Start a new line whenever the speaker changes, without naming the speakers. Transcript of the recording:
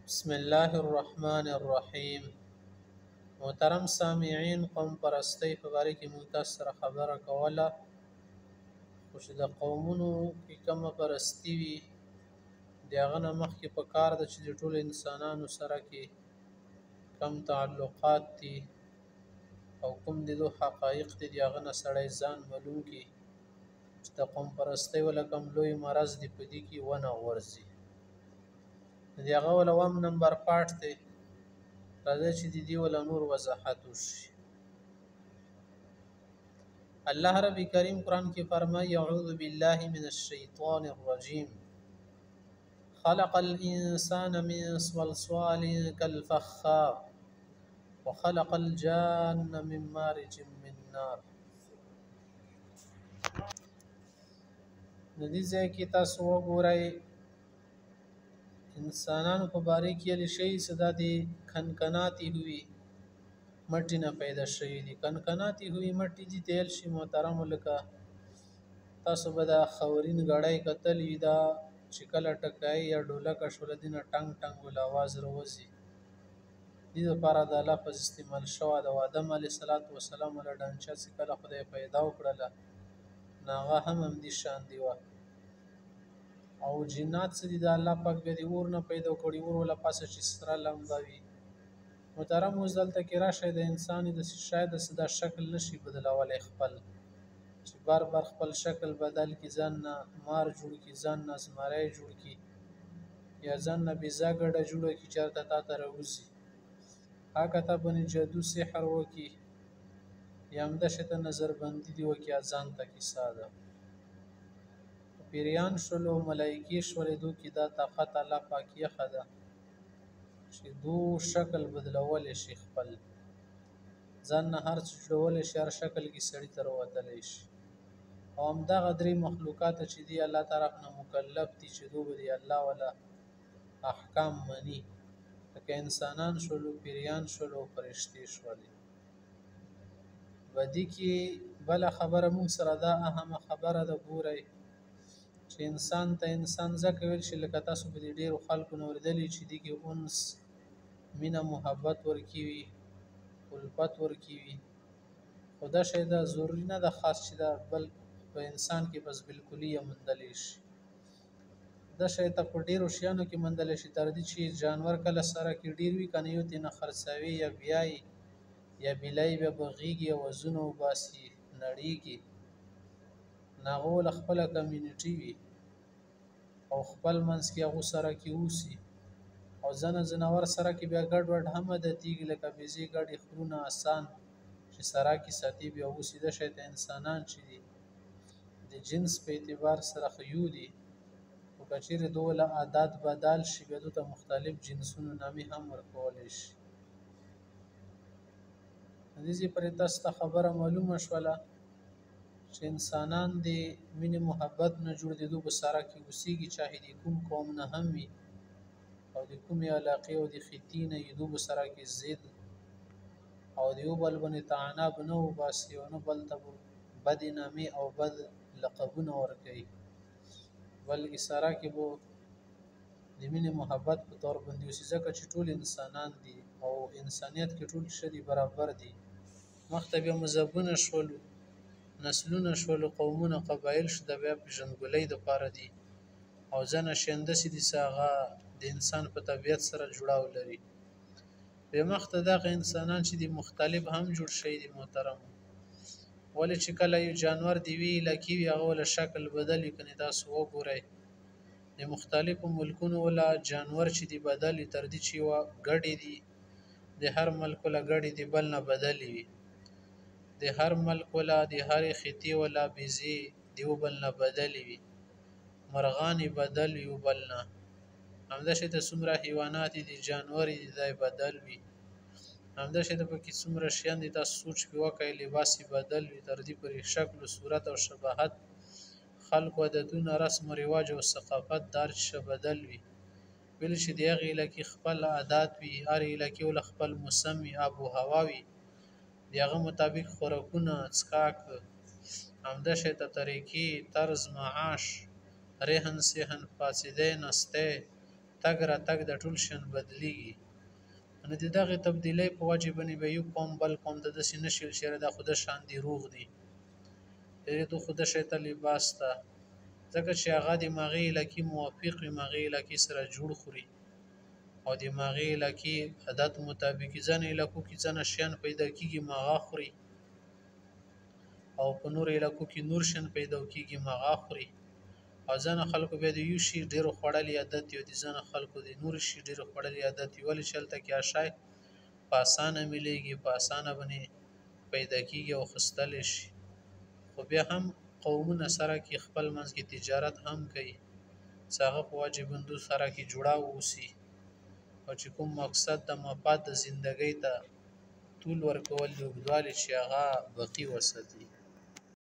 بسم الله الرحمن الرحیم. محترم سامعین، قوم پرستی په باره کې موږ تاسو سره خبره کوله، خو چې د قومونو کې کومه پرستی وي د هغه نه مخکې په کار ده چې د ټولو انسانانو سره کې کم تعلقات دي او کوم د دو حقایق دي د هغه نه سړی ځان معلوم کړي چې د قوم پرستی ولا کوم لوی مرض دی په دې کې ونه غورځي. د هغه ولا اووم نمبر پارت دی، راځي چې د دې ولا نور وضاحت وشي. الله رب کریم قرآن کې فرمایي اعوذ بالله من الشیطان الرجیم خلق الانسان من صلصال كالفخار وخلق الجان من مارج من نار. د دې ځای کې تاسو وګورئ انسانانو په باره کې ل شي صدا دي کنکناتی ہوئی مټی نه پیدا شوی دي. کنکناتی ہوئی مټی دي تیل شي محترم لکه تاسو به دا خورین غړای کتل وی دا چې کله ټکای یا ډولک شول دینه ټنګ ټنګ ول आवाज روزي. دې لپاره د لفظ استعمال شو د آدم علی السلام له ډانچا چې کله خدای پیدا وکړله ناغه هم دي شان دی او جنات چې د الله پاک به دی اور نه پیدا کړی اور ولا پاسه چې ستره لمبوي. محترم وزدلته کې راشه د انسان د شاید صدا شکل نشي بدلول خپل چې بار بار خپل شکل بدل کی ځان نه مار جوړ کی ځان نه زمری جوړ کی یا ځان نه بيزا ګډه جوړ کی چرته تا ته راوځي هغه ته باندې جادو سحر وکي یا هم د شته نظر بندي دی وکي ځان ته کی ساده پیریان شلو ملائکی شولې دو کی دا طاقت الله پاکیه خدا چې دو شکل بدلول شي خپل ځان نه هر څه جوړول شي هر شکل کی سړی تر وتل شي او هم دا غدري مخلوقات چې دی الله تعالی نه مکلف دي چې دوی دی الله ولا احکام مني لکه انسانان شولو پیریان شولو فرشتي شولې. بدی کې بل خبره مون سره دا اهم خبره ده ګورئ چې انسان ته انسان ځکه ویل شي لکه تاسو به ډیرو خلکو نور دلی چې دی کې انس مینا محبت ورکیوي الفت ورکیوي خدا شي دا ضروری نه ده خاص چې دا بل په انسان کې بس بالکلیه مندل شي دا شي ته په ډیرو شیانو کې مندل شي تر دې چې جانور کله سره کې ډیر وی کنه یو تنه خرڅوي یا بیاي یا بلای به بغيږي او زونو باسي نړیږي ناغول خپل کمیونټي وي او خپل منځ کې هغه سره کې اوسي او زناور سره کې بیا ګډ وډ هم د تیګ لکه بيزي ګډي خرونه آسان چې سره کې ساتي بیا اوسي د شیطان انسانان چې دي د جنس په اعتبار سره خيو دي او کچېره دوله عادت بدل شي بیا د مختلف جنسونو نامي هم ورکول شي. د دې پر تاسو خبره معلومه شوله چې انسانان د مینې محبت نه جوړ دي دوه سره کې اوسېږي چاهي د کوم قوم نه هم وي او د کومې علاقې او د خطي نه یې دوه سره کې زید او د یو بل باندې تعنا بنو باسي او نه بل ته بد نامي او بد لقبونه ورکوي بلکې سره کې بو د مینې محبت په تور باندې اوسې ځکه چې ټول انسانان دي او انسانیت کې ټول شدي برابر دي مختبه مذهبونه شولو نسلونه شول قومونه قبایل شو د بیا پیژندګلې د پاره دي او ځنه شنده سي دي ساغه د انسان په طبيعت سره جوړاو لري به مخته دغه انسانان چې دي مختلف هم جوړ شي دي محترم ولې چې کله یو جانور دی وی لکه وی هغه ول شکل بدلی کني تاسو وګورئ د مختلفو ملکونو ولا جانور چې دی بدلی تر دي چې وا غړي دي د هر ملک ولا غړي دی بل نه بدلی وي د هر ملک ولا د هر خطي ولا بيزي دیو بل نه بدل وي مرغانی بدل یو بل نه همدا شته څومره حیوانات دي جانور دي دای بدل وي همدا شته په کې څومره شیان دي تاسو سوچ په وکای لباسي بدل وي تر دې پر شکل او صورت او شباهت خلق عادتونه رسم او رواج او ثقافت دار ش بدل وي بل چې دیغه لکه خپل عادت وي هر لکه ول خپل مسمي ابو هوا وي دیغه مطابق خوراکونه څکاک همدا شته طریقې طرز معاش رهن سهن فاسده نسته تګ را تګ د ټول شیان بدلیږي. نو د دغه تبدیلی په وجه باندې به یو قوم بل قوم ته داسې نه شي چې دا خو د شان دي روغ دي تو خو د شی ته لباس ته ځکه چې هغه د مغې علاقې موافق وي مغې علاقې سره جوړ خوري او د مغې علاقې عادت مطابق ځنې علاقو کې ځنه شیان پیدا کېږي مغه خوري او په نور علاقو کې نور شیان پیدا کېږي مغه خوري او ځنه خلکو بیا د یو شي ډېرو خوړلي عادت یو د ځنه خلکو د نور شي ډېرو خوړلي عادت یو ولې چې هلته کې اشای په اسانه میلیږي په اسانه باندې پیدا کېږي او خستلی شي خو بیا هم قومونه سره کې خپل منځ کې تجارت هم کوي چې هغه په وجه بندو سره کې جوړاو اوسي او چې کوم مقصد د مفاد د زندګۍ ته طول ورکول د اوږدوالي چې هغه بقي وساتي